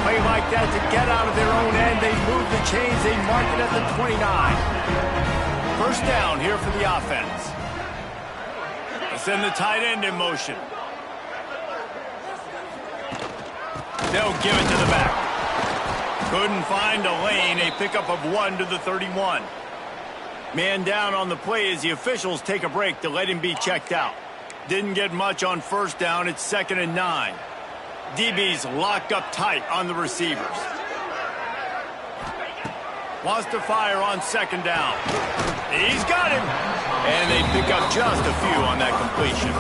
play like that to get out of their own end. They move the chains. They mark it at the 29. First down here for the offense. Let's send the tight end in motion. They'll give it to the back. Couldn't find a lane. A pickup of 1 to the 31. Man down on the play as the officials take a break to let him be checked out. Didn't get much on first down. It's 2nd and 9. DB's locked up tight on the receivers. Wants to fire on 2nd down. He's got him. And they pick up just a few on that completion.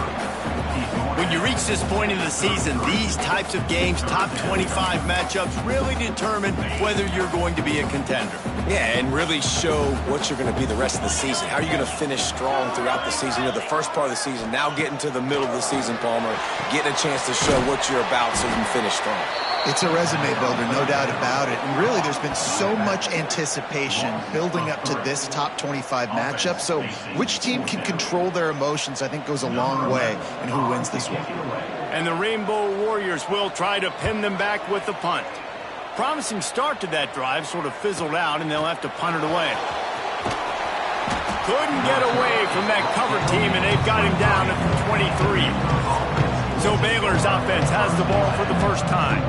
When you reach this point in the season, these types of games, top 25 matchups, really determine whether you're going to be a contender. Yeah, and really show what you're going to be the rest of the season. How are you going to finish strong throughout the season? You know, the first part of the season, now getting to the middle of the season, Palmer, getting a chance to show what you're about so you can finish strong. It's a resume builder, no doubt about it. And really, there's been so much anticipation building up to this top 25 matchup. So which team can control their emotions, I think, goes a long way in who wins this one. And the Rainbow Warriors will try to pin them back with the punt. Promising start to that drive, sort of fizzled out, and they'll have to punt it away. Couldn't get away from that cover team, and they've got him down at the 23. So Baylor's offense has the ball for the first time.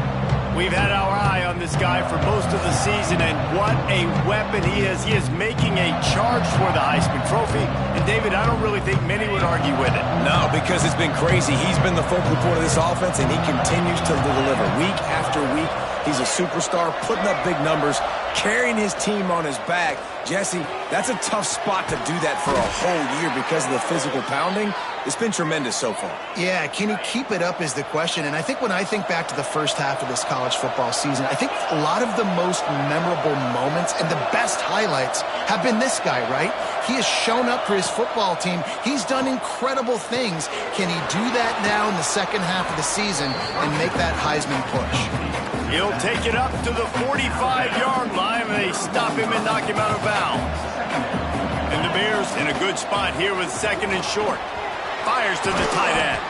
We've had our eye on this guy for most of the season, and what a weapon he is. He is making a charge for the Heisman Trophy. And, David, I don't really think many would argue with it. No, because it's been crazy. He's been the focal point of this offense, and he continues to deliver week after week. He's a superstar, putting up big numbers, carrying his team on his back. Jesse, that's a tough spot to do that for a whole year because of the physical pounding. It's been tremendous so far. Yeah, can he keep it up is the question. And I think when I think back to the first half of this college football season, I think a lot of the most memorable moments and the best highlights have been this guy, right? He has shown up for his football team. He's done incredible things. Can he do that now in the second half of the season and make that Heisman push? He'll take it up to the 45-yard line, and they stop him and knock him out of bounds. And the Bears in a good spot here with 2nd and short. Fires to the tight end.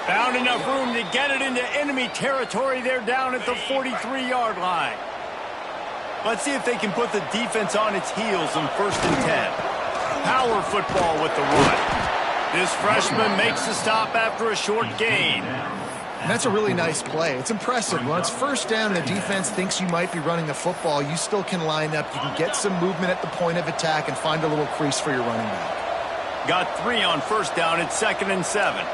Found enough room to get it into enemy territory. They're down at the 43-yard line. Let's see if they can put the defense on its heels on 1st and 10. Power football with the run. This freshman makes the stop after a short gain. And that's a really nice play. It's impressive. When it's first down and the defense thinks you might be running the football, you still can line up. You can get some movement at the point of attack and find a little crease for your running back. Got 3 on first down. It's 2nd and 7.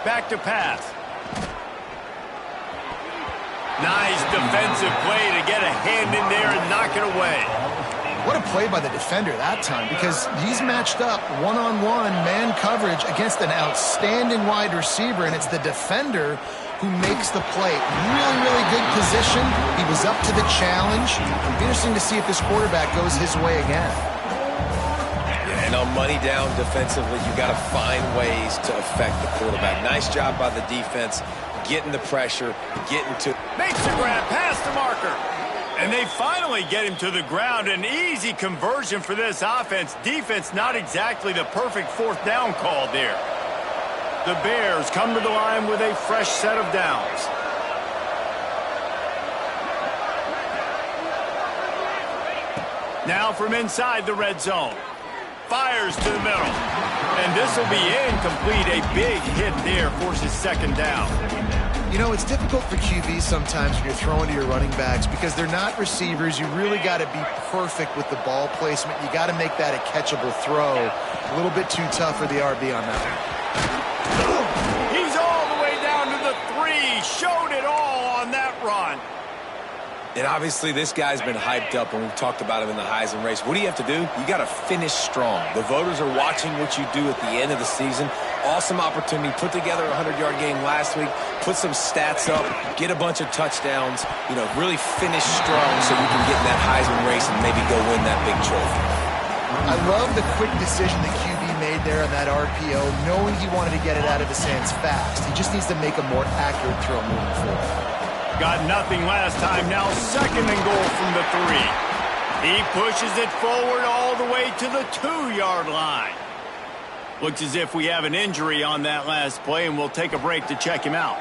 Back to pass. Nice defensive play to get a hand in there and knock it away. What a play by the defender that time, because he's matched up one-on-one man coverage against an outstanding wide receiver, and it's the defender who makes the play. Really, really good position. He was up to the challenge. It'll be interesting to see if this quarterback goes his way again. And on money down defensively, you got to find ways to affect the quarterback. Nice job by the defense, getting the pressure, getting to... Makes the grab, past the marker. And they finally get him to the ground. An easy conversion for this offense. Defense not exactly the perfect 4th down call there. The Bears come to the line with a fresh set of downs. Now from inside the red zone. Fires to the middle. And this will be incomplete. A big hit there forces 2nd down. You know, it's difficult for QBs sometimes when you're throwing to your running backs because they're not receivers. You really got to be perfect with the ball placement. You got to make that a catchable throw. A little bit too tough for the RB on that one. He's all the way down to the 3. Showed it all on that run. And obviously this guy's been hyped up, and we've talked about him in the Heisman race. What do you have to do? You got to finish strong. The voters are watching what you do at the end of the season. Awesome opportunity. Put together a 100-yard game last week. Put some stats up. Get a bunch of touchdowns. You know, really finish strong so you can get in that Heisman race and maybe go win that big trophy. I love the quick decision the QB made there on that RPO, knowing he wanted to get it out of his hands fast. He just needs to make a more accurate throw moving forward. Got nothing last time. Now 2nd and goal from the 3. He pushes it forward all the way to the 2-yard line. Looks as if we have an injury on that last play, and we'll take a break to check him out.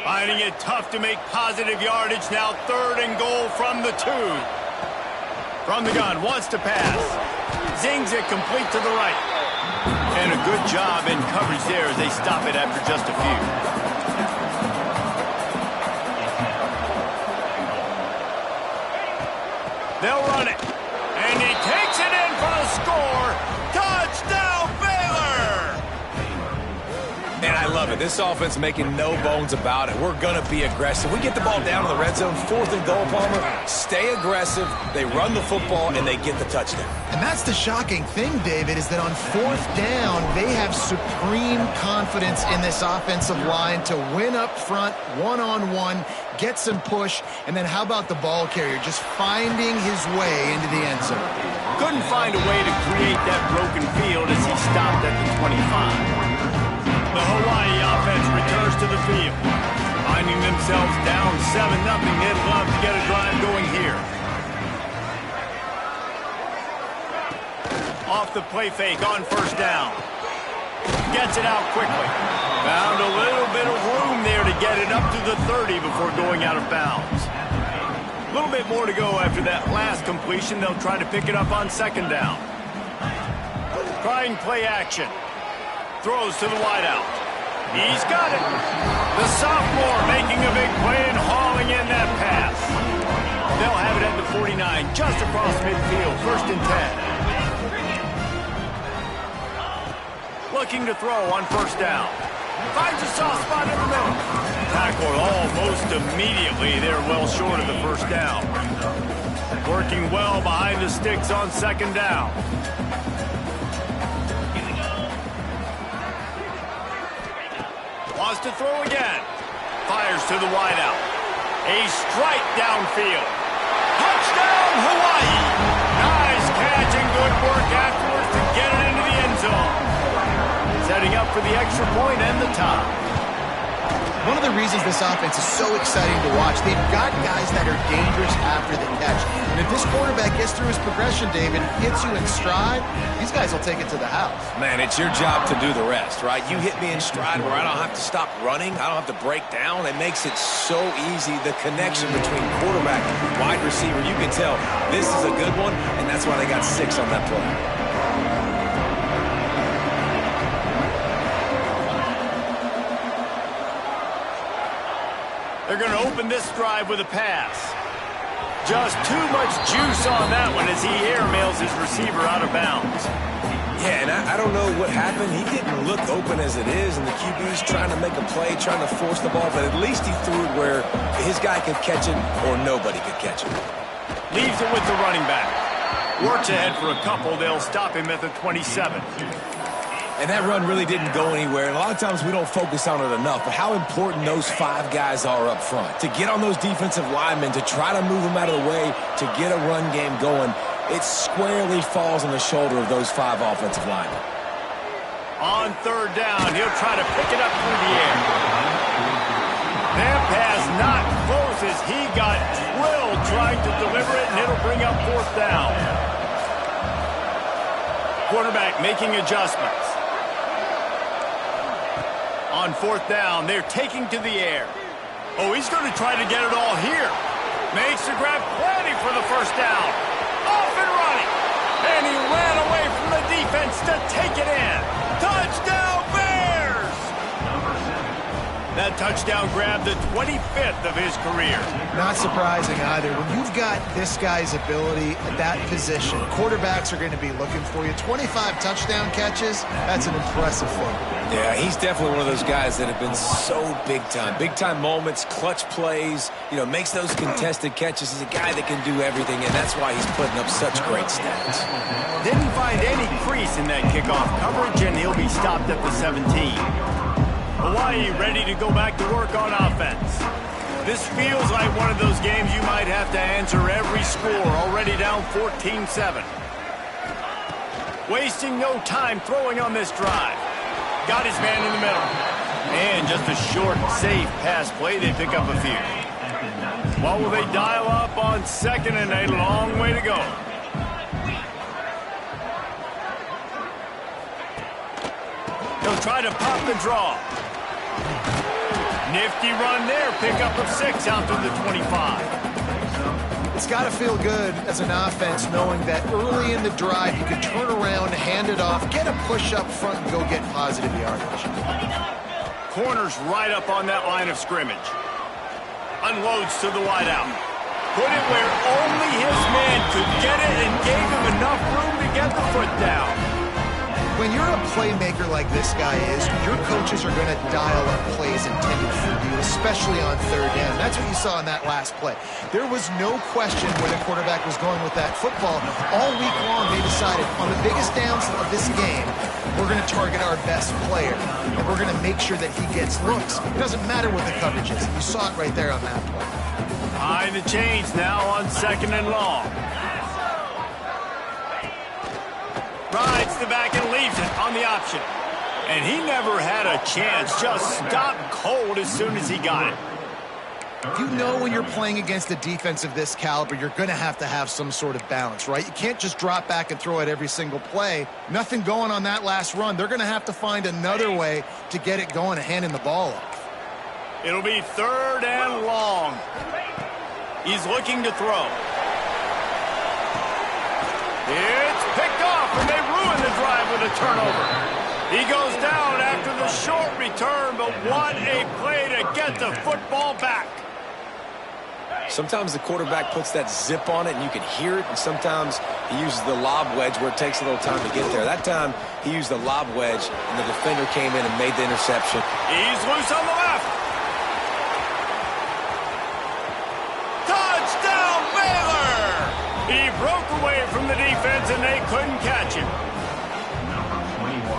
Finding it tough to make positive yardage now. 3rd and goal from the 2. From the gun, wants to pass. Zings it complete to the right. And a good job in coverage there as they stop it after just a few. They'll run it. And he takes it in for the score. Touchdown, Baylor! And I love it. This offense making no bones about it. We're going to be aggressive. We get the ball down in the red zone, 4th and goal, Palmer. Stay aggressive. They run the football, and they get the touchdown. And that's the shocking thing, David, is that on 4th down, they have supreme confidence in this offensive line to win up front, one-on-one, get some push, and then how about the ball carrier just finding his way into the end zone? Couldn't find a way to create that broken field as he stopped at the 25. The Hawaii offense returns to the field. Finding themselves down 7-0, they'd love to get a drive going here. Off the play fake on 1st down. Gets it out quickly. Found a little bit of room there to get it up to the 30 before going out of bounds. A little bit more to go after that last completion. They'll try to pick it up on 2nd down. Trying play action. Throws to the wideout. He's got it. The sophomore making a big play and hauling in that pass. They'll have it at the 49, just across midfield, 1st and 10. Looking to throw on 1st down. Finds a soft spot in the middle. Tackled almost immediately. They're well short of the 1st down. Working well behind the sticks on 2nd down. Wants to throw again. Fires to the wideout. A strike downfield. Touchdown, Hawaii! Nice catch and good work afterwards to get it into the end zone. Setting up for the extra point and the tie. One of the reasons this offense is so exciting to watch, they've got guys that are dangerous after the catch. And if this quarterback gets through his progression, David, hits you in stride, these guys will take it to the house. Man, it's your job to do the rest, right? You hit me in stride where I don't have to stop running. I don't have to break down. It makes it so easy. The connection between quarterback and wide receiver, you can tell this is a good one, and that's why they got 6 on that play. They're going to open this drive with a pass. Just too much juice on that one as he airmails his receiver out of bounds. Yeah, and I don't know what happened. He didn't look open as it is, and the QB's trying to make a play, trying to force the ball, but at least he threw it where his guy could catch it or nobody could catch it. Leaves it with the running back. Works ahead for a couple. They'll stop him at the 27. And that run really didn't go anywhere. And a lot of times we don't focus on it enough, but how important those 5 guys are up front. To get on those defensive linemen, to try to move them out of the way, to get a run game going, it squarely falls on the shoulder of those 5 offensive linemen. On 3rd down, he'll try to pick it up through the air. That pass not close as he got drilled trying to deliver it, and it'll bring up 4th down. Quarterback making adjustments. On 4th down, they're taking to the air. Oh, he's going to try to get it all here. Makes the grab plenty for the 1st down. Off and running. And he ran away from the defense to take it in. Touchdown, Bears! That touchdown grab, the 25th of his career. Not surprising either. When you've got this guy's ability at that position, quarterbacks are going to be looking for you. 25 touchdown catches, that's an impressive thing. Yeah, he's definitely one of those guys that have been so big time. Big time moments, clutch plays, makes those contested catches. He's a guy that can do everything, and that's why he's putting up such great stats. Didn't find any crease in that kickoff coverage, and he'll be stopped at the 17. Hawaii ready to go back to work on offense. This feels like one of those games you might have to answer every score, already down 14-7. Wasting no time throwing on this drive. Got his man in the middle. And just a short, safe pass play. They pick up a few. What will they dial up on 2nd and a long way to go? try to pop the draw. Nifty run there. Pickup of 6 out to the 25. It's got to feel good as an offense knowing that early in the drive you can turn around, hand it off, get a push up front, and go get positive yardage. Corner's right up on that line of scrimmage. Unloads to the wideout. Put it where only his man could get it and gave him enough room to get the foot down. When you're a playmaker like this guy is, your coaches are going to dial up plays intended for you, especially on third down. That's what you saw in that last play. There was no question where the quarterback was going with that football. All week long, they decided on the biggest downs of this game, we're going to target our best player, and we're going to make sure that he gets looks. It doesn't matter what the coverage is. You saw it right there on that play. Behind the chains now on 2nd and long. Rides the back and leaves it on the option. And he never had a chance. Just stopped cold as soon as he got it. You know when you're playing against a defense of this caliber, you're going to have some sort of balance, right? You can't just drop back and throw it every single play. Nothing going on that last run. They're going to have to find another way to get it going and handing the ball off. It'll be 3rd and long. He's looking to throw. It's picked off, and they ruin the drive with a turnover. He goes down after the short return, but what a play to get the football back. Sometimes the quarterback puts that zip on it, and you can hear it, and sometimes he uses the lob wedge where it takes a little time to get there. That time, he used the lob wedge, and the defender came in and made the interception. He's loose on the left. Touchdown, Baylor! He broke away from the defense, and they couldn't catch him.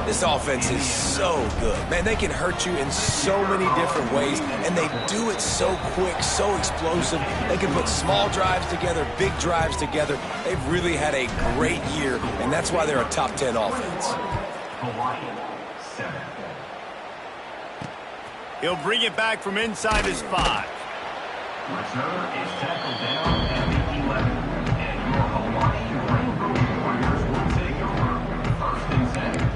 This offense is so good. Man, they can hurt you in so many different ways, and they do it so quick, so explosive. They can put small drives together, big drives together. They've really had a great year, and that's why they're a top 10 offense. He'll bring it back from inside his 5. Returner is tackled down at the 11, and your Hawaii Rainbow Warriors will take over 1st and 7.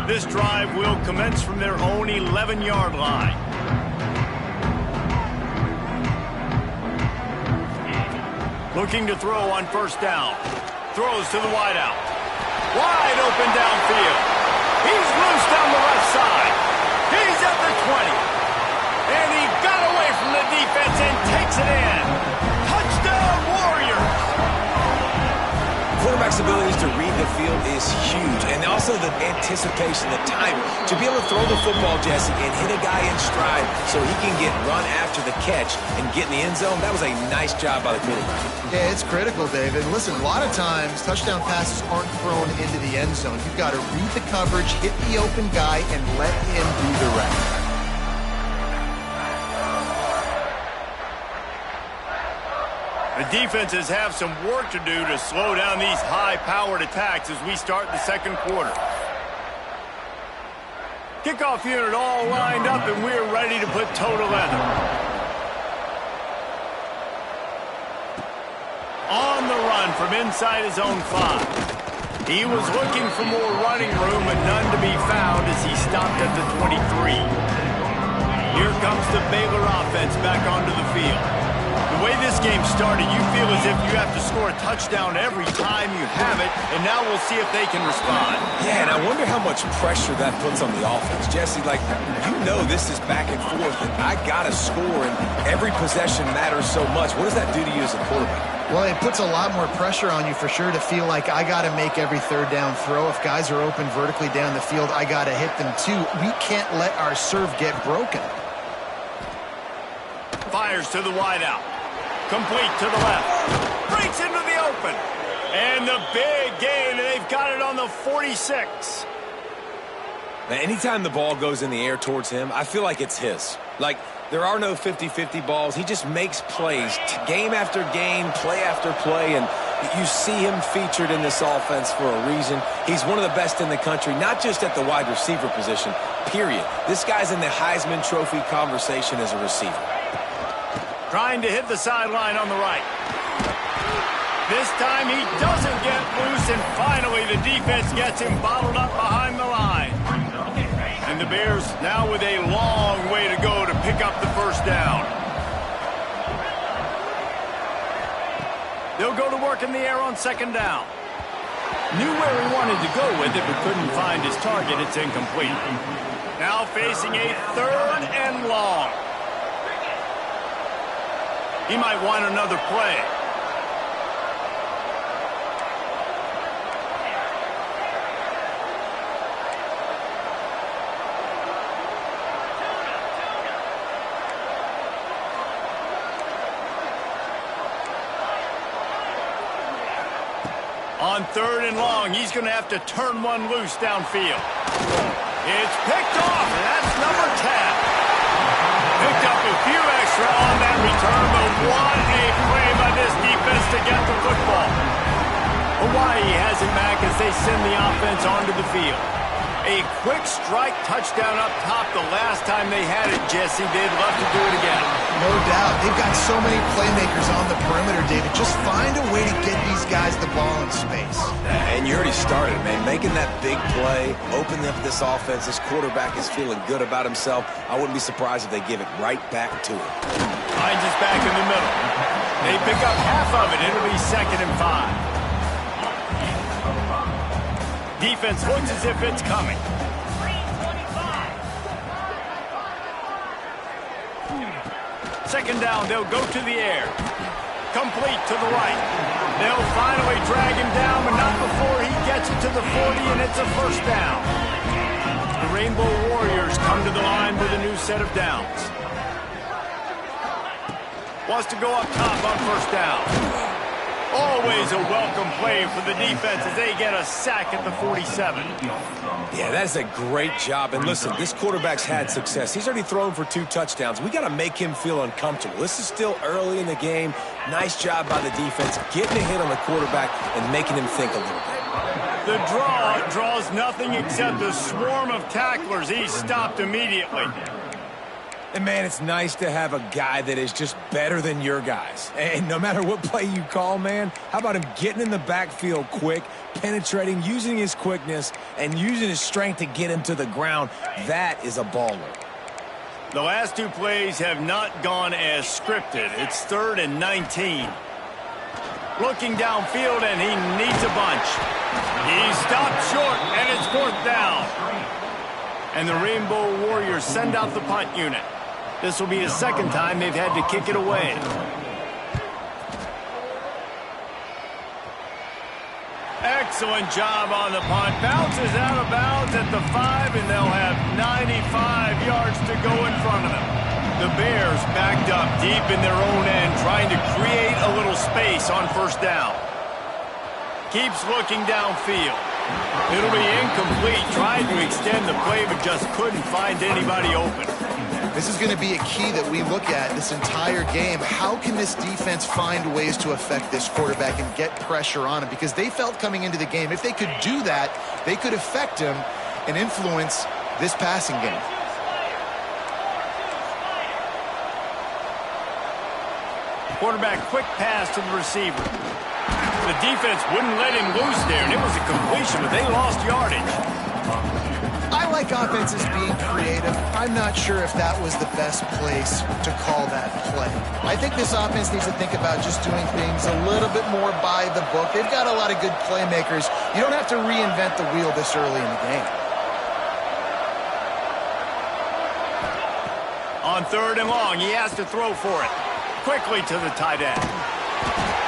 This drive will commence from their own 11-yard line. Looking to throw on 1st down. Throws to the wideout. Wide open downfield. He's loose down the left side. He's at the 20. And he got away from the defense and takes it in. Touchdown, Warriors! Quarterback's abilities to read the field is huge, and also the anticipation, the time to be able to throw the football, Jesse, and hit a guy in stride so he can get run after the catch and get in the end zone. That was a nice job by the quarterback. Yeah, it's critical, David. Listen, a lot of times touchdown passes aren't thrown into the end zone. You've got to read the coverage, hit the open guy, and let him do the rest. The defenses have some work to do to slow down these high-powered attacks as we start the 2nd quarter. Kickoff unit all lined up, and we're ready to put toe to leather. On the run from inside his own 5. He was looking for more running room, but none to be found as he stopped at the 23. Here comes the Baylor offense back onto the field. The way this game started, you feel as if you have to score a touchdown every time you have it, and now we'll see if they can respond. Yeah, and I wonder how much pressure that puts on the offense. Jesse, you know this is back and forth, and I got to score, and every possession matters so much. What does that do to you as a quarterback? Well, it puts a lot more pressure on you for sure to feel like I got to make every 3rd down throw. If guys are open vertically down the field, I got to hit them too. We can't let our serve get broken. Fires to the wideout. Complete to the left. Breaks into the open. And the big gain, and they've got it on the 46. Now, anytime the ball goes in the air towards him, I feel like it's his. There are no 50-50 balls. He just makes plays, game after game, play after play, and you see him featured in this offense for a reason. He's one of the best in the country, not just at the wide receiver position, period. This guy's in the Heisman Trophy conversation as a receiver. Trying to hit the sideline on the right. This time he doesn't get loose, and finally the defense gets him bottled up behind the line. And the Bears now with a long way to go to pick up the first down. They'll go to work in the air on second down. Knew where he wanted to go with it, but couldn't find his target. It's incomplete. Now facing a third and long. He might want another play. On third and long, he's going to have to turn one loose downfield. It's picked off, and that's number 10. Picked up a few extra on that return, but what a play by this defense to get the football. Hawaii has it back as they send the offense onto the field. A quick strike touchdown up top the last time they had it, Jesse. They'd love to do it again. No doubt. They've got so many playmakers on the perimeter, David. Just find a way to get these guys the ball in space. And you already started, man. Making that big play, opening up this offense. This quarterback is feeling good about himself. I wouldn't be surprised if they give it right back to him. Hines is back in the middle. They pick up half of it. It'll be 2nd and 5. Defense looks as if it's coming. Second down, they'll go to the air. Complete to the right. They'll finally drag him down, but not before he gets it to the 40, and it's a first down. The Rainbow Warriors come to the line with a new set of downs. Wants to go up top on first down. Always a welcome play for the defense as they get a sack at the 47. Yeah, that's a great job. And listen, this quarterback's had success. He's already thrown for 2 touchdowns. We got to make him feel uncomfortable. This is still early in the game. Nice job by the defense, getting a hit on the quarterback and making him think a little bit. The draw draws nothing except a swarm of tacklers. He's stopped immediately. And, man, it's nice to have a guy that is just better than your guys. And no matter what play you call, man, how about him getting in the backfield quick, penetrating, using his quickness, and using his strength to get him to the ground? That is a baller. The last 2 plays have not gone as scripted. It's 3rd and 19. Looking downfield, and he needs a bunch. He's stopped short, and it's 4th down. And the Rainbow Warriors send out the punt unit. This will be the 2nd time they've had to kick it away. Excellent job on the punt. Bounces out of bounds at the 5, and they'll have 95 yards to go in front of them. The Bears backed up deep in their own end, trying to create a little space on first down. Keeps looking downfield. It'll be incomplete. Tried to extend the play, but just couldn't find anybody open. This is going to be a key that we look at this entire game. How can this defense find ways to affect this quarterback and get pressure on him? Because they felt coming into the game, if they could do that, they could affect him and influence this passing game. Quarterback quick pass to the receiver. The defense wouldn't let him loose there, and it was a completion, but they lost yardage. I like offenses being creative. I'm not sure if that was the best place to call that play. I think this offense needs to think about just doing things a little bit more by the book. They've got a lot of good playmakers. You don't have to reinvent the wheel this early in the game. On 3rd and long, he has to throw for it. Quickly to the tight end.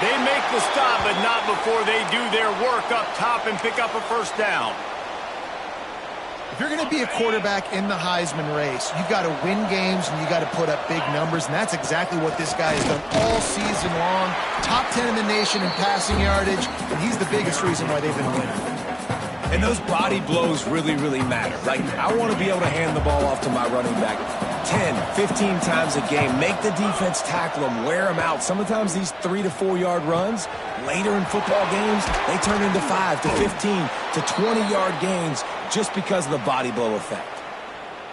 They make the stop, but not before they do their work up top and pick up a first down. If you're going to be a quarterback in the Heisman race, you've got to win games and you got to put up big numbers, and that's exactly what this guy has done all season long. Top 10 in the nation in passing yardage, and he's the biggest reason why they've been winning. And those body blows really, really matter. Like, I want to be able to hand the ball off to my running back 10, 15 times a game. Make the defense tackle them, wear them out. Sometimes these 3 to 4 yard runs, later in football games, they turn into 5 to 15 to 20 yard gains just because of the body blow effect.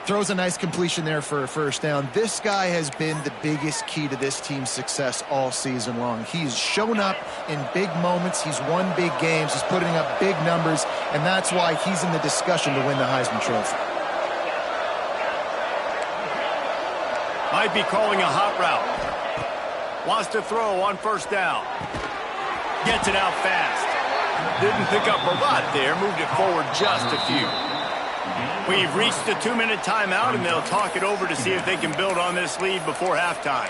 Throws a nice completion there for a first down. This guy has been the biggest key to this team's success all season long. He's shown up in big moments. He's won big games. He's putting up big numbers, and that's why he's in the discussion to win the Heisman Trophy. Might be calling a hot route. Wants to throw on first down. Gets it out fast. Didn't pick up a lot there. Moved it forward just a few. We've reached the 2-minute timeout, and they'll talk it over to see if they can build on this lead before halftime.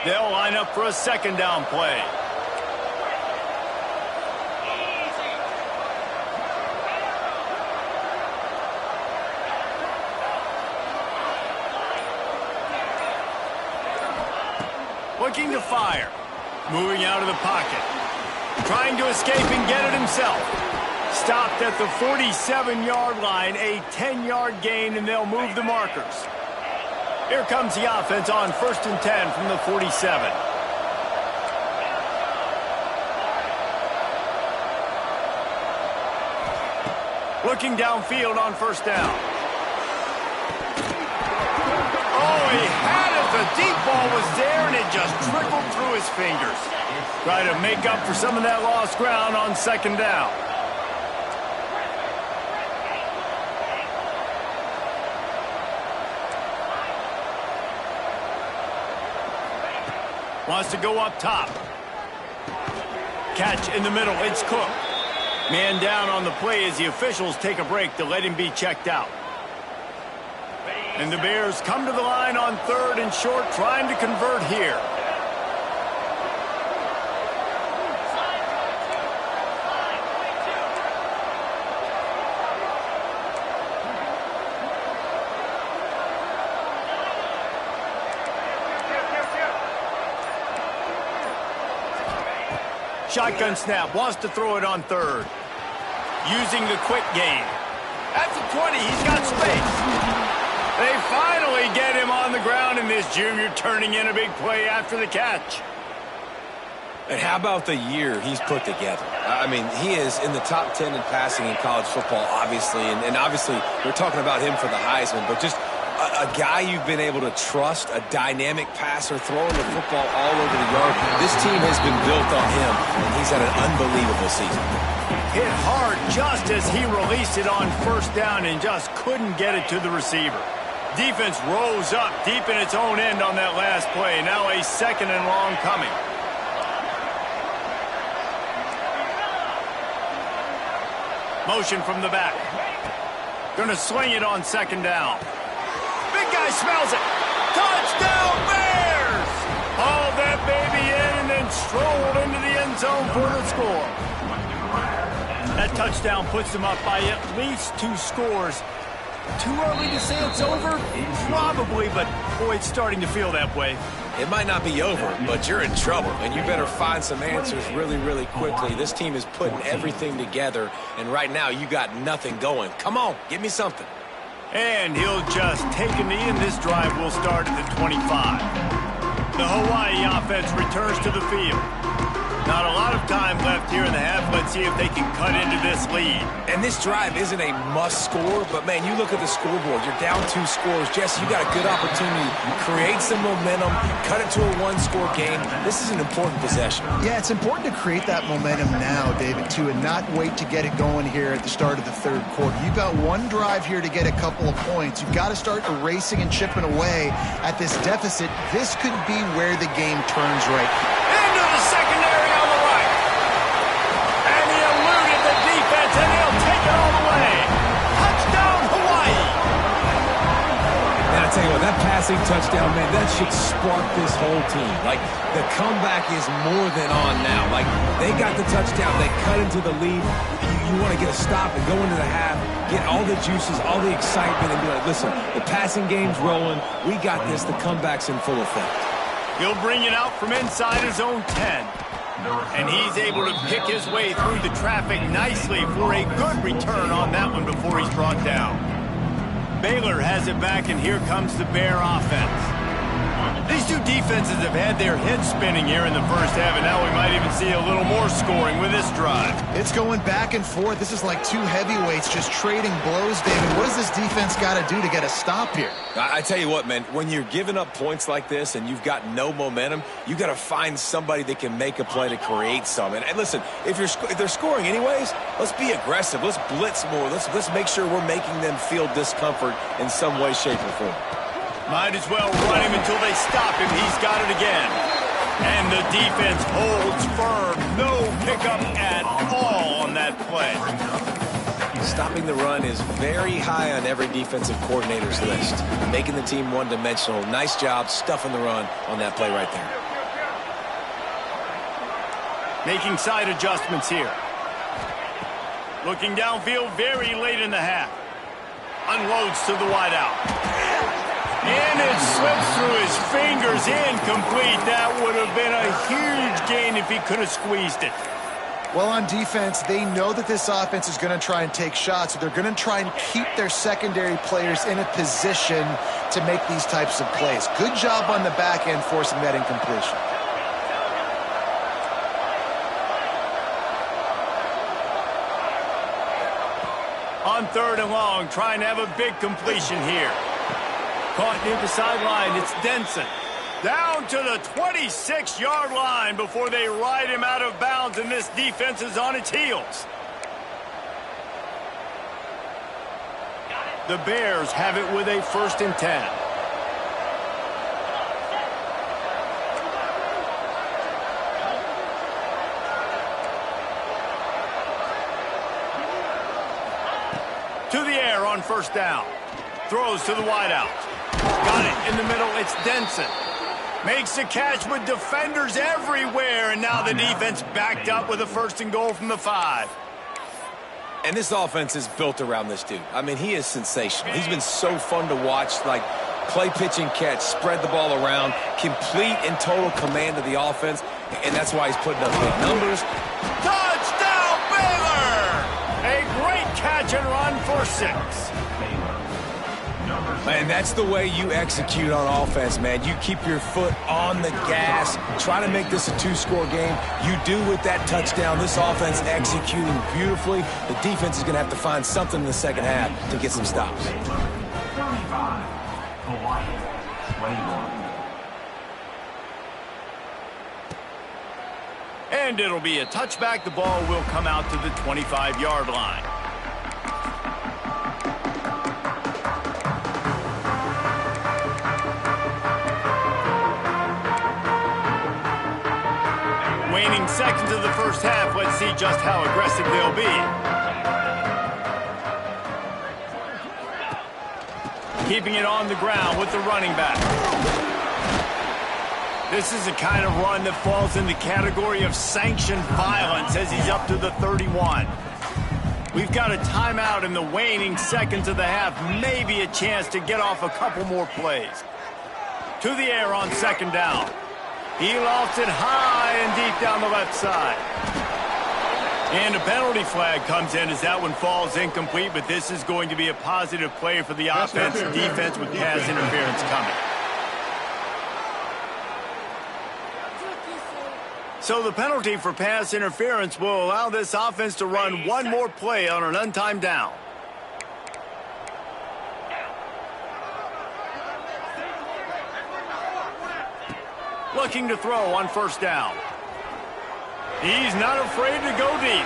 They'll line up for a second down play. Looking to fire. Moving out of the pocket. Trying to escape and get it himself. Stopped at the 47-yard line. A 10-yard gain, and they'll move the markers. Here comes the offense on 1st and 10 from the 47. Looking downfield on first down. Oh, he had it. The deep ball was there, and it just trickled through his fingers. Try to make up for some of that lost ground on second down. Wants to go up top. Catch in the middle. It's Cook. Man down on the play as the officials take a break to let him be checked out. And the Bears come to the line on 3rd and short, trying to convert here. Shotgun snap, wants to throw it on 3rd. Using the quick game. At the 20, he's got space. They finally get him on the ground, and this junior turning in a big play after the catch. And how about the year he's put together? I mean, he is in the top 10 in passing in college football, obviously. And obviously, we're talking about him for the Heisman, but just a guy you've been able to trust, a dynamic passer, throwing the football all over the yard. This team has been built on him, and he's had an unbelievable season. Hit hard just as he released it on first down and just couldn't get it to the receiver. Defense rose up deep in its own end on that last play. Now a 2nd and long coming. Motion from the back. Gonna swing it on 2nd down. Big guy smells it. Touchdown Bears! Hauled that baby in and then strolled into the end zone for the score. That touchdown puts them up by at least 2 scores. Too early to say it's over? Probably, but boy, it's starting to feel that way. It might not be over, but you're in trouble, and you better find some answers really, really quickly. This team is putting everything together, and right now you got nothing going. Come on, give me something. And he'll just take a knee, and this drive will start at the 25. The Hawaii offense returns to the field. Not a lot of time left here in the half. Let's see if they can cut into this lead. And this drive isn't a must score, but man, you look at the scoreboard, you're down 2 scores. Jesse, you got a good opportunity. Create some momentum, cut it to a 1-score game. This is an important possession. Yeah, it's important to create that momentum now, David, too, and not wait to get it going here at the start of the 3rd quarter. You've got one drive here to get a couple of points. You've got to start erasing and chipping away at this deficit. This could be where the game turns right. Into the secondary on the right. And he eluded the defense, and he'll take it all the way. Touchdown, Hawaii. Man, I tell you what, that passing touchdown, man, that should spark this whole team. Like, the comeback is more than on now. Like, they got the touchdown. They cut into the lead. You want to get a stop and go into the half, get all the juices, all the excitement, and be like, listen, the passing game's rolling. We got this. The comeback's in full effect. He'll bring it out from inside his own 10. And he's able to pick his way through the traffic nicely for a good return on that one before he's brought down. Baylor has it back, and here comes the Bear offense. These two defenses have had their heads spinning here in the first half, and now we might even see a little more scoring with this drive. It's going back and forth. This is like two heavyweights just trading blows, David. What does this defense got to do to get a stop here? I tell you what, man, when you're giving up points like this and you've got no momentum, you got to find somebody that can make a play to create some. And listen, if they're scoring anyways, let's be aggressive. Let's blitz more. Let's make sure we're making them feel discomfort in some way, shape, or form. Might as well run him until they stop him. He's got it again. And the defense holds firm. No pickup at all on that play. Stopping the run is very high on every defensive coordinator's list. Making the team one-dimensional. Nice job stuffing the run on that play right there. Making side adjustments here. Looking downfield very late in the half. Unloads to the wideout. And it slips through his fingers, incomplete. That would have been a huge gain if he could have squeezed it. Well, on defense, they know that this offense is going to try and take shots, so they're going to try and keep their secondary players in a position to make these types of plays. Good job on the back end forcing that incompletion. On 3rd and long, trying to have a big completion here. Caught near the sideline, it's Denson. Down to the 26-yard line before they ride him out of bounds, and this defense is on its heels. The Bears have it with a 1st and 10. To the air on 1st down. Throws to the wideout. Got it in the middle. It's Denson. Makes the catch with defenders everywhere. And now the defense backed up with a 1st and goal from the 5. And this offense is built around this dude. I mean, he is sensational. He's been so fun to watch. Like, play, pitch, and catch. Spread the ball around. Complete and total command of the offense. And that's why he's putting up big numbers. Touchdown, Baylor! A great catch and run for 6. Man, that's the way you execute on offense, man. You keep your foot on the gas. Try to make this a 2-score game. You do with that touchdown. This offense executing beautifully. The defense is going to have to find something in the second half to get some stops. 35, Hawaii, 21. And it'll be a touchback. The ball will come out to the 25-yard line. Waning seconds of the first half. Let's see just how aggressive they'll be. Keeping it on the ground with the running back. This is the kind of run that falls in the category of sanctioned violence as he's up to the 31. We've got a timeout in the waning seconds of the half. Maybe a chance to get off a couple more plays. To the air on 2nd down. He lofts it high and deep down the left side. And a penalty flag comes in as that one falls incomplete, but this is going to be a positive play for the offense. Defense with pass interference coming. So the penalty for pass interference will allow this offense to run one more play on an untimed down. Looking to throw on 1st down. He's not afraid to go deep.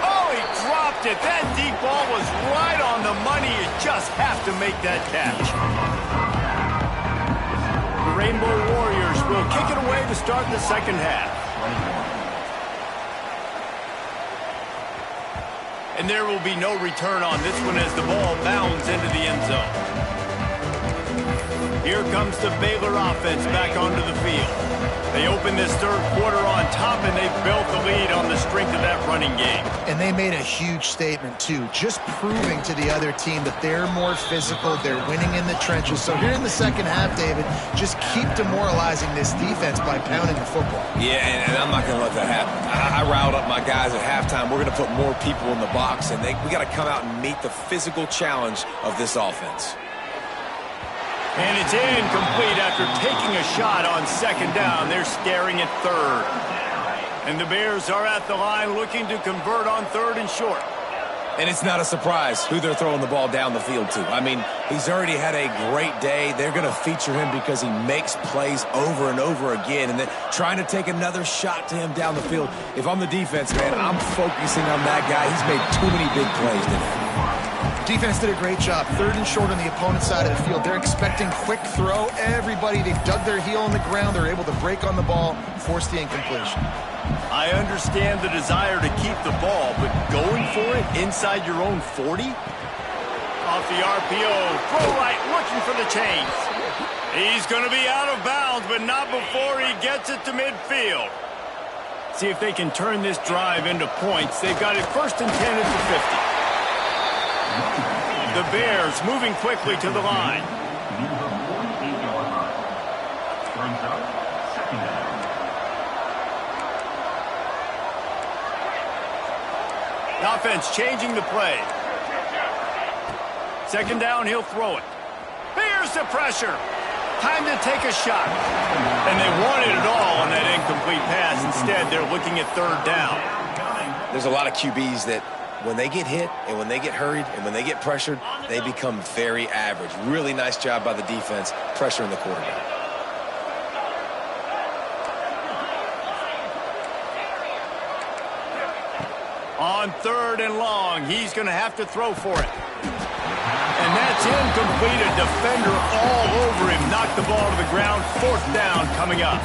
Oh, he dropped it. That deep ball was right on the money. You just have to make that catch. The Rainbow Warriors will kick it away to start the second half. And there will be no return on this one as the ball bounds into the end zone. Here comes the Baylor offense back onto the field. They opened this third quarter on top, and they built the lead on the strength of that running game. And they made a huge statement, too, just proving to the other team that they're more physical, they're winning in the trenches. So here in the second half, David, just keep demoralizing this defense by pounding the football. Yeah, and I'm not going to let that happen. I riled up my guys at halftime. We're going to put more people in the box, and we got to come out and meet the physical challenge of this offense. And it's incomplete after taking a shot on second down. They're staring at third. And the Bears are at the line looking to convert on third and short. And it's not a surprise who they're throwing the ball down the field to. I mean, he's already had a great day. They're going to feature him because he makes plays over and over again. And then trying to take another shot to him down the field. If I'm the defense, man, I'm focusing on that guy. He's made too many big plays today. Defense did a great job. Third and short on the opponent's side of the field. They're expecting quick throw. Everybody, they dug their heel on the ground. They're able to break on the ball, force the incompletion. I understand the desire to keep the ball, but going for it inside your own 40? Off the RPO, throw right, looking for the chains. He's going to be out of bounds, but not before he gets it to midfield. See if they can turn this drive into points. They've got it first and 10 at the 50. The Bears moving quickly to the line. The offense changing the play. Second down, he'll throw it. Here's the pressure. Time to take a shot. And they wanted it all on that incomplete pass. Instead, they're looking at third down. There's a lot of QBs that when they get hit and when they get hurried and when they get pressured, they become very average. Really nice job by the defense pressuring the quarterback. On third and long, he's going to have to throw for it. And that's incomplete. A defender all over him. Knocked the ball to the ground. Fourth down coming up.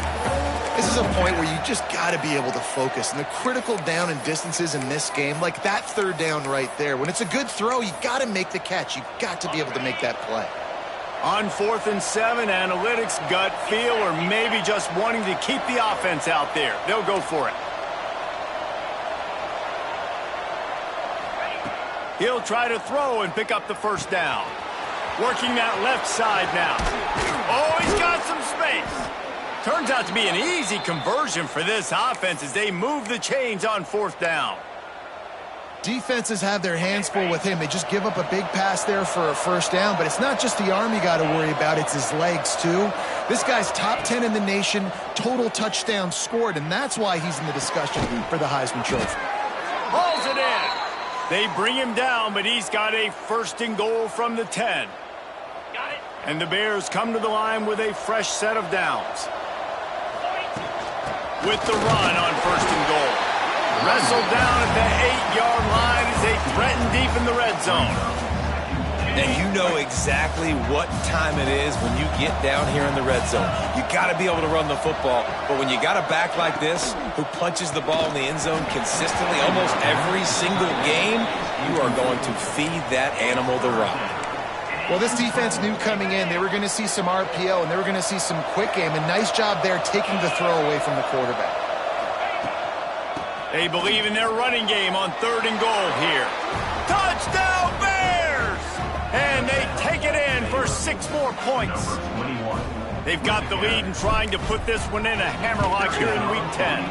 This is a point where you just got to be able to focus. And the critical down and distances in this game, like that third down right there, when it's a good throw, you got to make the catch. You got to be able to make that play. On 4th and 7, analytics, gut feel, or maybe just wanting to keep the offense out there. They'll go for it. He'll try to throw and pick up the first down. Working that left side now. Oh, he's got some space. Turns out to be an easy conversion for this offense as they move the chains on fourth down. Defenses have their hands full with him. They just give up a big pass there for a first down, but it's not just the arm you got to worry about, it's his legs too. This guy's top 10 in the nation, total touchdowns scored, and that's why he's in the discussion for the Heisman Trophy. Hauls it in. They bring him down, but he's got a first and goal from the 10. Got it. And the Bears come to the line with a fresh set of downs. With the run on first and goal. Wrestled down at the 8-yard line as they threaten deep in the red zone. And you know exactly what time it is when you get down here in the red zone. You got to be able to run the football, but when you got a back like this who punches the ball in the end zone consistently almost every single game, you are going to feed that animal the rock. Well, this defense knew coming in they were going to see some RPO and they were going to see some quick game, and nice job there taking the throw away from the quarterback. They believe in their running game on third and goal here. Touchdown Bears! And they take it in for 6 more points. They've got the lead and trying to put this one in a hammerlock here in Week 10.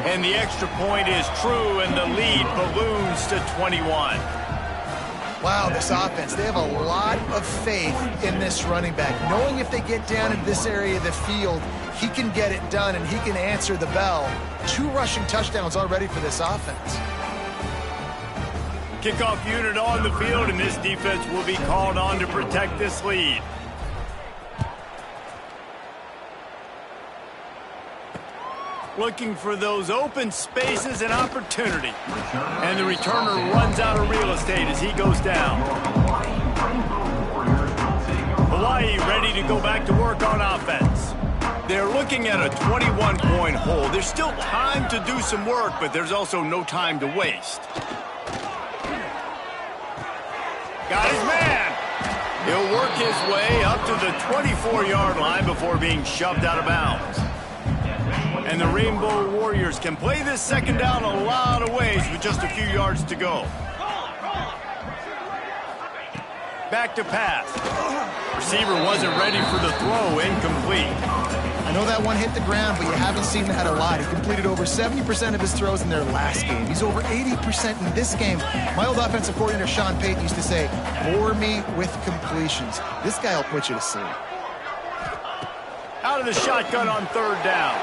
And the extra point is true, and the lead balloons to 21. Wow, this offense, they have a lot of faith in this running back, knowing if they get down in this area of the field, he can get it done and he can answer the bell. 2 rushing touchdowns already for this offense. Kickoff unit on the field, and this defense will be called on to protect this lead. Looking for those open spaces and opportunity. And the returner runs out of real estate as he goes down. Hawaii ready to go back to work on offense. They're looking at a 21-point hole. There's still time to do some work, but there's also no time to waste. Got his man. He'll work his way up to the 24-yard line before being shoved out of bounds. And the Rainbow Warriors can play this second down a lot of ways with just a few yards to go. Back to pass. Receiver wasn't ready for the throw. Incomplete. I know that one hit the ground, but you haven't seen that a lot. He completed over 70% of his throws in their last game. He's over 80% in this game. My old offensive coordinator, Sean Payton, used to say, bore me with completions. This guy will put you to sleep. Out of the shotgun on third down.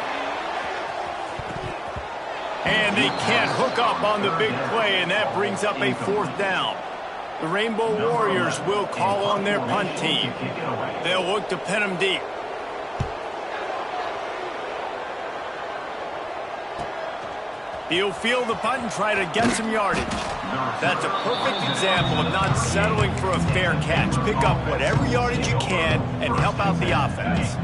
And they can't hook up on the big play, and that brings up a fourth down. The Rainbow Warriors will call on their punt team. They'll look to pin them deep. He'll field the punt and try to get some yardage. That's a perfect example of not settling for a fair catch. Pick up whatever yardage you can and help out the offense.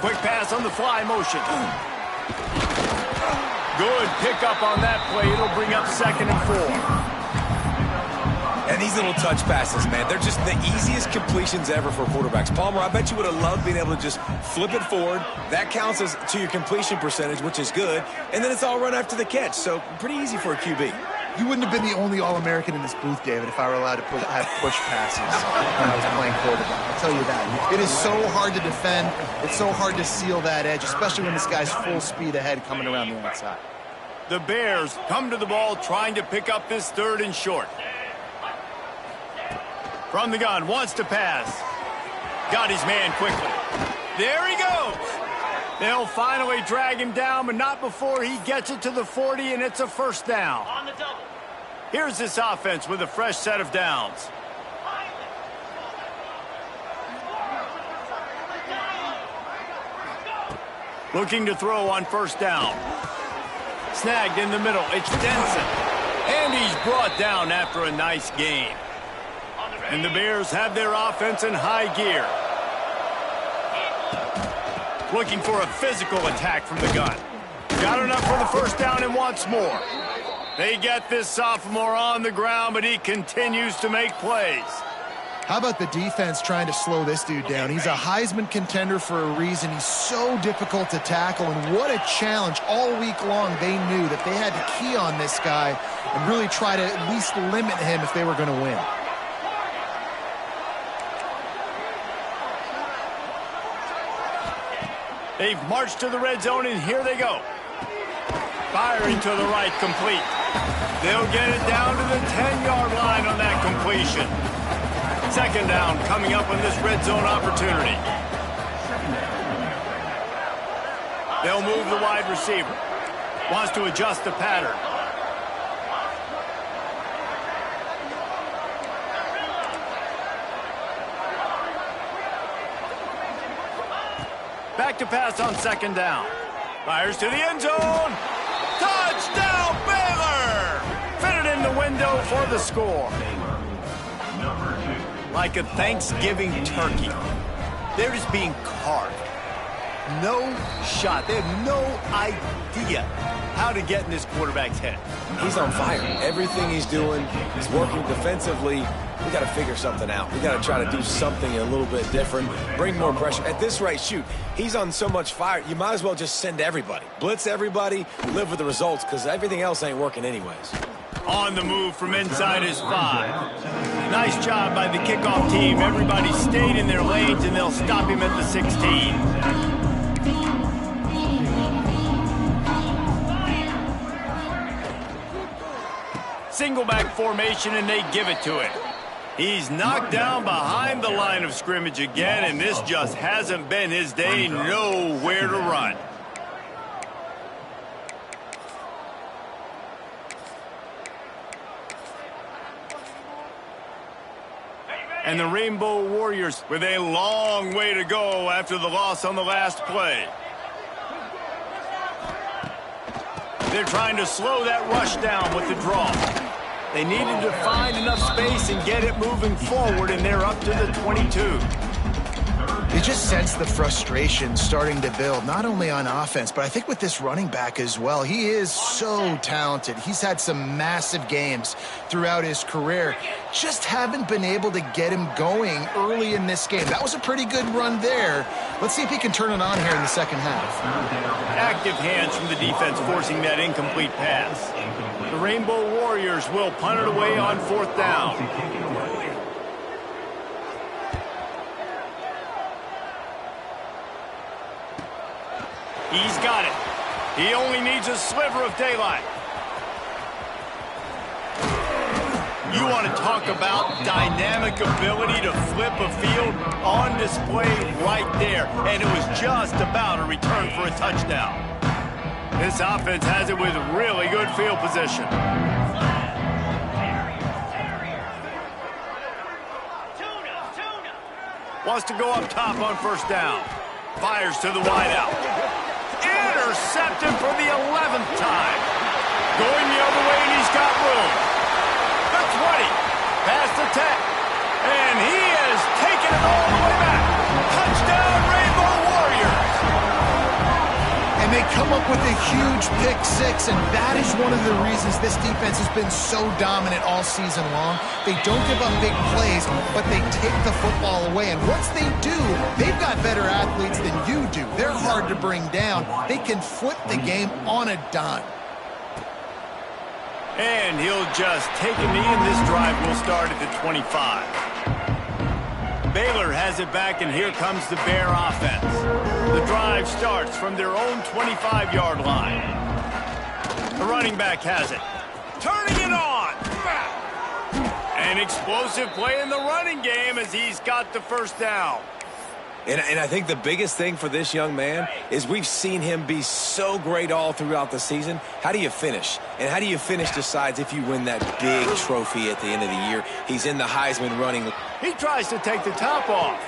Quick pass on the fly motion. Good pickup on that play. It'll bring up 2nd and 4. And these little touch passes, man, they're just the easiest completions ever for quarterbacks. Palmer, I bet you would have loved being able to just flip it forward. That counts as to your completion percentage, which is good. And then it's all run after the catch. So pretty easy for a QB. You wouldn't have been the only All-American in this booth, David, if I were allowed to have push passes when I was playing quarterback. I'll tell you that. It is so hard to defend. It's so hard to seal that edge, especially when this guy's full speed ahead coming around the outside. The Bears come to the ball trying to pick up this 3rd and short. From the gun, wants to pass. Got his man quickly. There he goes. They'll finally drag him down, but not before he gets it to the 40, and it's a first down. On the double. Here's this offense with a fresh set of downs. Looking to throw on first down. Snagged in the middle. It's Denson. And he's brought down after a nice gain. And the Bears have their offense in high gear. Looking for a physical attack from the gun. Got enough for the first down and wants more. They get this sophomore on the ground, but he continues to make plays. How about the defense trying to slow this dude down? He's a Heisman contender for a reason. He's so difficult to tackle, and what a challenge. All week long, they knew that they had to key on this guy and really try to at least limit him if they were going to win. They've marched to the red zone, and here they go. Firing to the right, complete. They'll get it down to the 10-yard line on that completion. 2nd down coming up on this red zone opportunity. They'll move the wide receiver. Wants to adjust the pattern. Back to pass on 2nd down. Fires to the end zone. Touchdown, Baylor! Fitted in the window for the score. Like a Thanksgiving turkey. They're just being carved. No shot. They have no idea how to get in this quarterback's head. He's on fire. Everything he's doing, he's working defensively. We got to figure something out. We got to try to do something a little bit different, bring more pressure. At this rate, shoot, he's on so much fire, you might as well just send everybody. Blitz everybody, live with the results, because everything else ain't working anyways. On the move from inside his 5. Nice job by the kickoff team. Everybody stayed in their lanes, and they'll stop him at the 16. Single back formation, and they give it to him. He's knocked down behind the line of scrimmage again, and this just hasn't been his day. Nowhere to run. And the Rainbow Warriors with a long way to go after the loss on the last play. They're trying to slow that rush down with the draw. They needed to find enough space and get it moving forward, and they're up to the 22. You just sense the frustration starting to build, not only on offense, but I think with this running back as well. He is so talented. He's had some massive games throughout his career. Just haven't been able to get him going early in this game. That was a pretty good run there. Let's see if he can turn it on here in the second half. Active hands from the defense forcing that incomplete pass. The Rainbow Warriors will punt it away on 4th down. He's got it. He only needs a sliver of daylight. You want to talk about dynamic ability to flip a field on display right there. And it was just about a return for a touchdown. This offense has it with really good field position. Wants to go up top on 1st down. Fires to the wideout. Intercepted for the 11th time. Going the other way, and he's got room. The 20, past the 10, and he has taken it all the way back. Touchdown, Rainbow Warriors. And they come up with a huge pick six, and that is one of the reasons this defense has been so dominant all season long. They don't give up big plays, but they take the football away. And once they do, they've got better athletes than you do. They're hard to bring down. They can flip the game on a dime. And he'll just take a knee, and this drive will start at the 25. Baylor has it back, and here comes the Bear offense. The drive starts from their own 25-yard line. The running back has it. Turning it on. An explosive play in the running game as he's got the 1st down. And I think the biggest thing for this young man is we've seen him be so great all throughout the season. How do you finish? And how do you finish decides if you win that big trophy at the end of the year. He's in the Heisman running. He tries to take the top off.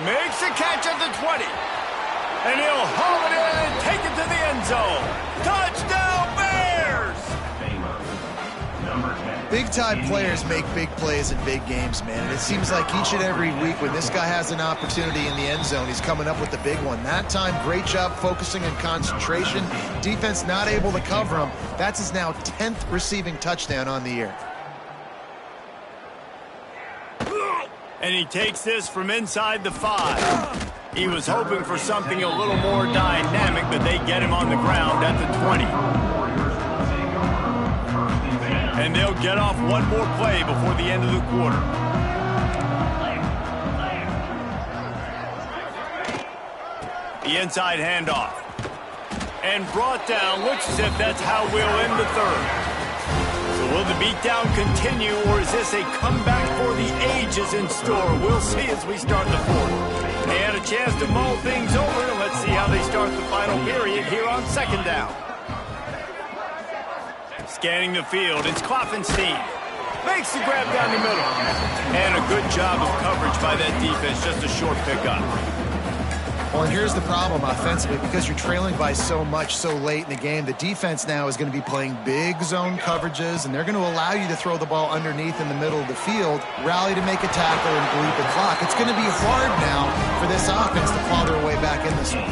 Makes a catch at the 20. And he'll haul it in and take it to the end zone. Touchdown, Bears! Big-time players make big plays in big games, man. And it seems like each and every week when this guy has an opportunity in the end zone, he's coming up with the big one. That time, great job focusing and concentration. Defense not able to cover him. That's his now 10th receiving touchdown on the year. And he takes this from inside the 5. He was hoping for something a little more dynamic, but they get him on the ground at the 20. And they'll get off one more play before the end of the quarter. The inside handoff. And brought down. Looks as if that's how we'll end the 3rd. So will the beatdown continue, or is this a comeback for the ages in store? We'll see as we start the 4th. They had a chance to mull things over, and let's see how they start the final period here on 2nd down. Scanning the field, it's Klopfenstein. Makes the grab down the middle. And a good job of coverage by that defense, just a short pickup. Well, and here's the problem offensively, because you're trailing by so much so late in the game, the defense now is going to be playing big zone coverages, and they're going to allow you to throw the ball underneath in the middle of the field, rally to make a tackle, and bleed the clock. It's going to be hard now for this offense to claw their way back in this one.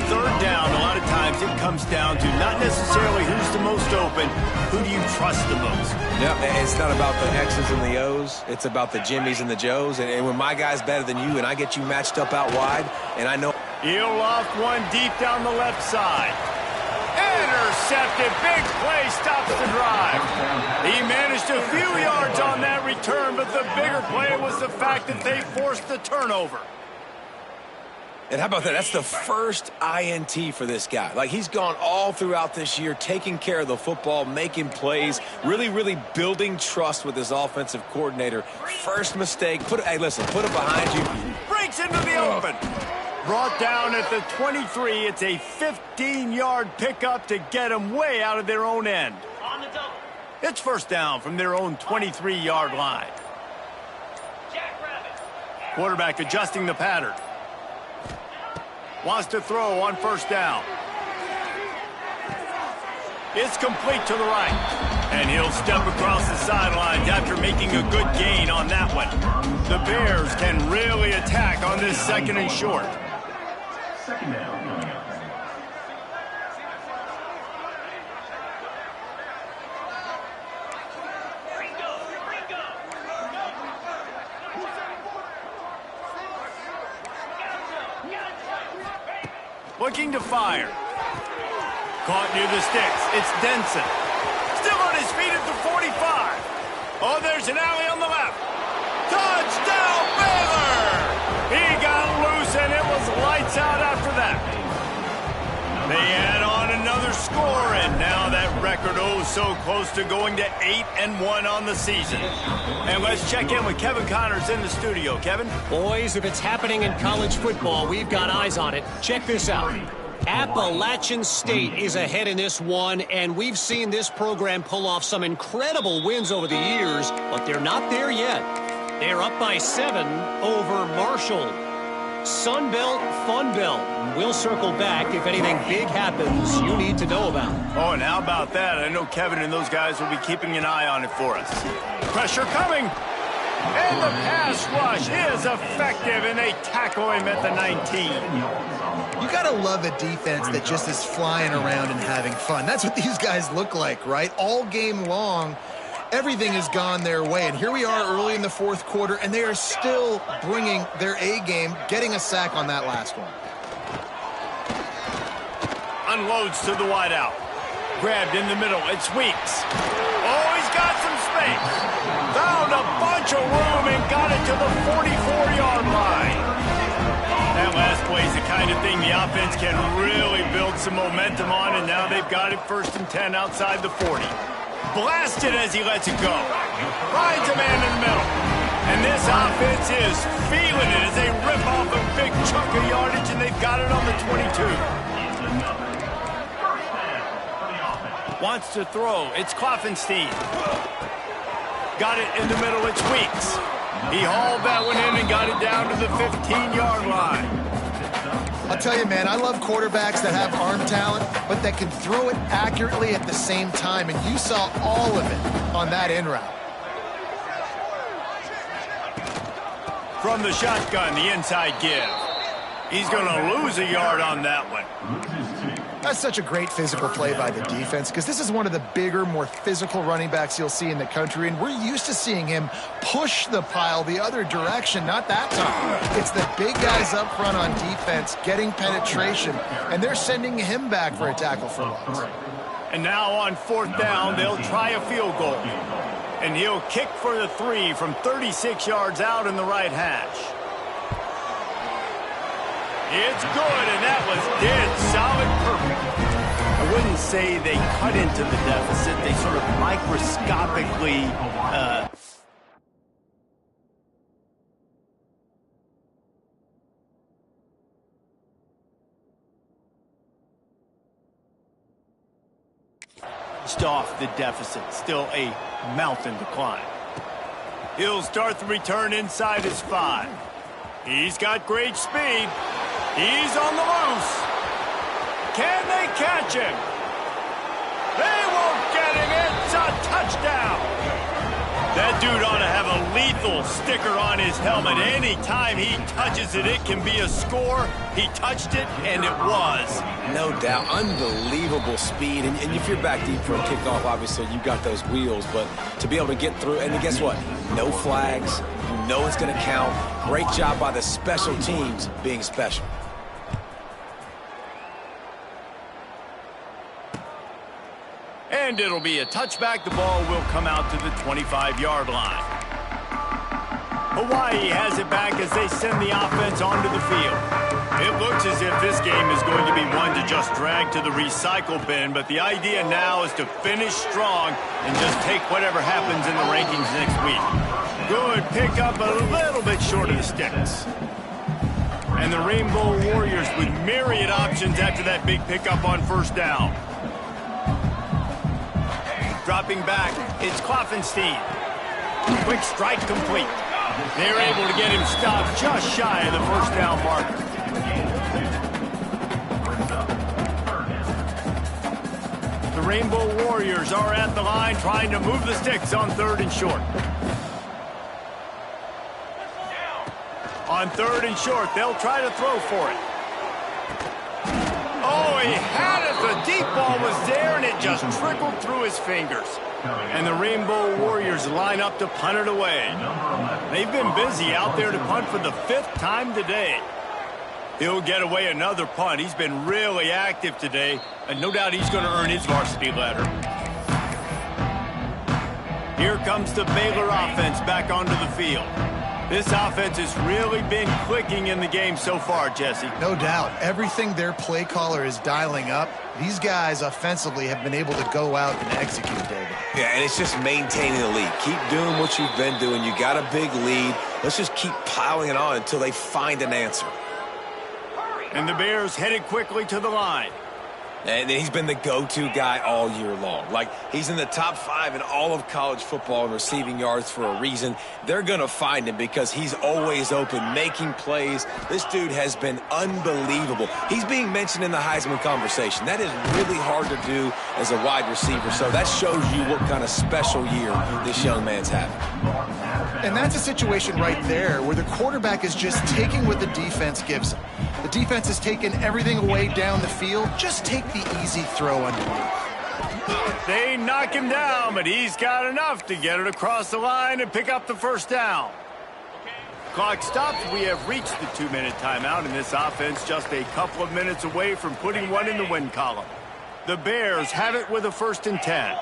3rd down, a lot of times it comes down to not necessarily who's the most open, who do you trust the most? Yep, it's not about the X's and the O's. It's about the Jimmies and the Joes. And when my guy's better than you and I get you matched up out wide, and I know... He'll loft one deep down the left side. Intercepted. Big play stops the drive. He managed a few yards on that return, but the bigger play was the fact that they forced the turnover. And how about that? That's the first INT for this guy. Like, he's gone all throughout this year, taking care of the football, making plays, really, really building trust with his offensive coordinator. First mistake. Hey, listen, put it behind you. Breaks into the open. Brought down at the 23. It's a 15-yard pickup to get them way out of their own end. On the double. It's 1st down from their own 23-yard line. Quarterback adjusting the pattern. Wants to throw on 1st down. It's complete to the right. And he'll step across the sidelines after making a good gain on that one. The Bears can really attack on this second and short. Second down. Looking to fire. Caught near the sticks. It's Denson. Still on his feet at the 45. Oh, there's an alley on the left. Touchdown, Baylor! He got loose, and it was lights out after that. They add on another score, and now that record so close to going to 8-1 on the season. And let's check in with Kevin Connors in the studio. Kevin? Boys, if it's happening in college football, we've got eyes on it. Check this out. Appalachian State is ahead in this one, and we've seen this program pull off some incredible wins over the years, but they're not there yet. They're up by 7 over Marshall. Sun Belt, Fun Belt. We'll circle back if anything big happens you need to know about. Oh, and how about that? I know Kevin and those guys will be keeping an eye on it for us. Pressure coming. And the pass rush is effective, and they tackle him at the 19. You got to love a defense that just is flying around and having fun. That's what these guys look like, right? All game long, everything has gone their way. And here we are early in the fourth quarter, and they are still bringing their A game, getting a sack on that last one. Unloads to the wideout. Grabbed in the middle. It's Weeks. Oh, he's got some space. Found a bunch of room and got it to the 44-yard line. That last play is the kind of thing the offense can really build some momentum on, and now they've got it 1st and 10 outside the 40. Blasted as he lets it go. Finds a man in the middle. And this offense is feeling it as they rip off a big chunk of yardage, and they've got it on the 22. Wants to throw. It's Klopfenstein. Got it in the middle. It's Weeks. He hauled that one in and got it down to the 15-yard line. I'll tell you, man, I love quarterbacks that have arm talent, but that can throw it accurately at the same time, and you saw all of it on that in route. From the shotgun, the inside give. He's going to lose a yard on that one. That's such a great physical play by the defense, because this is one of the bigger, more physical running backs you'll see in the country, and we're used to seeing him push the pile the other direction, not that time. It's the big guys up front on defense getting penetration, and they're sending him back for a tackle for loss. And now on 4th down, they'll try a field goal. And he'll kick for the 3 from 36 yards out in the right hash. It's good, and that was dead solid perfect. I wouldn't say they cut into the deficit. They sort of microscopically off the deficit. Still a mountain to climb. He'll start the return inside his 5. He's got great speed. He's on the loose. Can they catch him? They won't get him. It's a touchdown. That dude ought to have a lethal sticker on his helmet. Anytime he touches it, it can be a score. He touched it, and it was. No doubt. Unbelievable speed. And if you're back deep for a kickoff, obviously you've got those wheels. But to be able to get through, and guess what? No flags. You know it's going to count. Great job by the special teams being special. And it'll be a touchback. The ball will come out to the 25-yard line. Hawaii has it back as they send the offense onto the field. It looks as if this game is going to be one to just drag to the recycle bin, but the idea now is to finish strong and just take whatever happens in the rankings next week. Good pickup, a little bit short of the sticks. And the Rainbow Warriors with myriad options after that big pickup on 1st down. Dropping back, it's Klopfenstein. Quick strike complete. They're able to get him stopped just shy of the 1st down marker. The Rainbow Warriors are at the line trying to move the sticks on 3rd and short. On 3rd and short, they'll try to throw for it. Oh, he had it. The deep ball was there, and it just trickled through his fingers. And the Rainbow Warriors line up to punt it away. They've been busy out there to punt for the 5th time today. He'll get away another punt. He's been really active today, and no doubt he's going to earn his varsity letter. Here comes the Baylor offense back onto the field. This offense has really been clicking in the game so far, Jesse. No doubt. Everything their play caller is dialing up, these guys offensively have been able to go out and execute, David. Yeah, and it's just maintaining the lead. Keep doing what you've been doing. You got a big lead. Let's just keep piling it on until they find an answer. And the Bears headed quickly to the line. And he's been the go-to guy all year long. Like, he's in the top 5 in all of college football in receiving yards for a reason. They're going to find him because he's always open, making plays. This dude has been unbelievable. He's being mentioned in the Heisman conversation. That is really hard to do as a wide receiver. So that shows you what kind of special year this young man's having. And that's a situation right there where the quarterback is just taking what the defense gives him. The defense has taken everything away down the field. Just take the easy throw underneath. They knock him down, but he's got enough to get it across the line and pick up the 1st down. Clock stops. We have reached the 2-minute timeout, and this offense just a couple of minutes away from putting one in the win column. The Bears have it with a 1st and 10.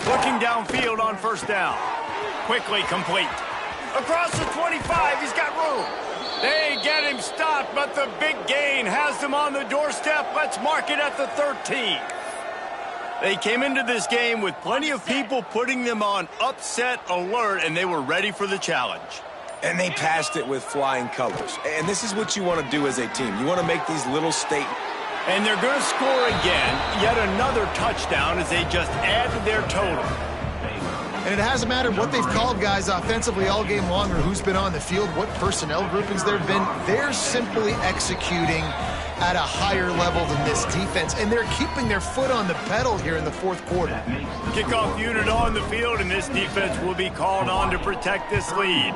Looking downfield on 1st down. Quickly complete. Across the 25, he's got room. They get him stopped, but the big gain has them on the doorstep. Let's mark it at the 13. They came into this game with plenty of people putting them on upset alert, and they were ready for the challenge. And they passed it with flying colors. And this is what you want to do as a team. You want to make these little statements. And they're going to score again, yet another touchdown as they just add to their total. And it hasn't mattered what they've called guys offensively all game long or who's been on the field, what personnel groupings there have been. They're simply executing at a higher level than this defense, and they're keeping their foot on the pedal here in the 4th quarter. Kickoff unit on the field, and this defense will be called on to protect this lead.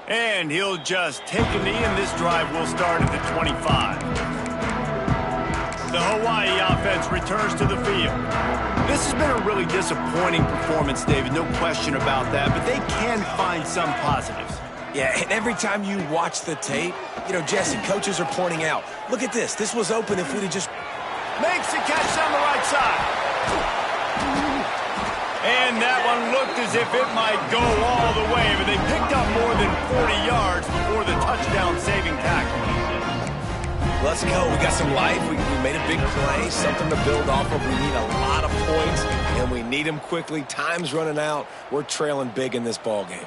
And he'll just take a knee, and this drive will start at the 25. The Hawaii offense returns to the field. This has been a really disappointing performance, David, no question about that, but they can find some positives. Yeah, and every time you watch the tape, you know, Jesse, coaches are pointing out, look at this. This was open if we'd have just... Makes the catch on the right side. And that one looked as if it might go all the way, but they picked up more than 40 yards before the touchdown-saving tackle. Let's go. We got some life. We made a big play, something to build off of. We need a lot of points, and we need them quickly. Time's running out. We're trailing big in this ball game.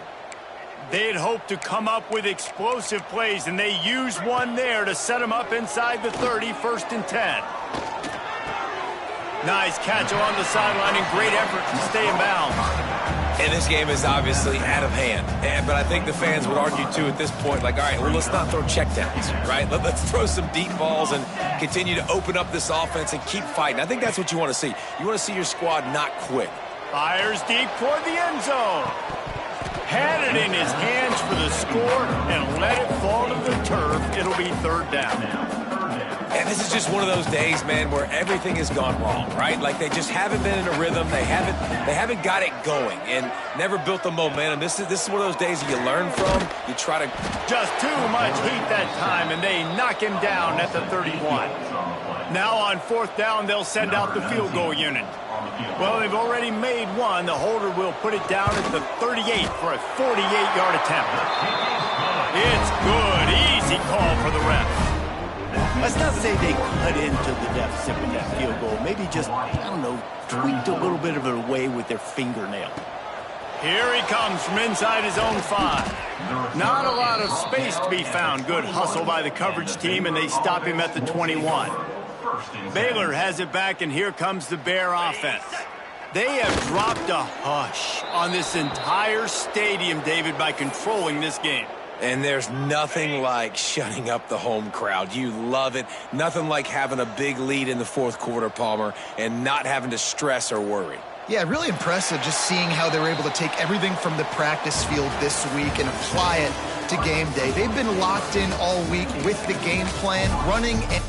They'd hoped to come up with explosive plays, and they used one there to set them up inside the 30, 1st and 10. Nice catch along the sideline and great effort to stay in bounds. And this game is obviously out of hand. But I think the fans would argue, too, at this point, like, all right, well, let's not throw checkdowns, right? Let's throw some deep balls and continue to open up this offense and keep fighting. I think that's what you want to see. You want to see your squad not quit. Fires deep toward the end zone. Had it in his hands for the score and let it fall to the turf. It'll be 3rd down. And this is just one of those days, man, where everything has gone wrong, right? Like they just haven't been in a rhythm. They haven't got it going and never built the momentum. This is one of those days that you learn from. You try to... Just too much heat that time, and they knock him down at the 31. Now on 4th down, they'll send out the field goal unit. Well, they've already made one. The holder will put it down at the 38 for a 48-yard attempt. It's good. Easy call for the ref. Let's not say they cut into the deficit with that field goal. Maybe just, I don't know, tweaked a little bit of it away with their fingernail. Here he comes from inside his own 5. Not a lot of space to be found. Good hustle by the coverage team, and they stop him at the 21. Baylor has it back, and here comes the Bear offense. They have dropped a hush on this entire stadium, David, by controlling this game. And there's nothing like shutting up the home crowd. You love it. Nothing like having a big lead in the fourth quarter, Palmer, and not having to stress or worry. Yeah, really impressive just seeing how they were able to take everything from the practice field this week and apply it to game day. They've been locked in all week with the game plan, running and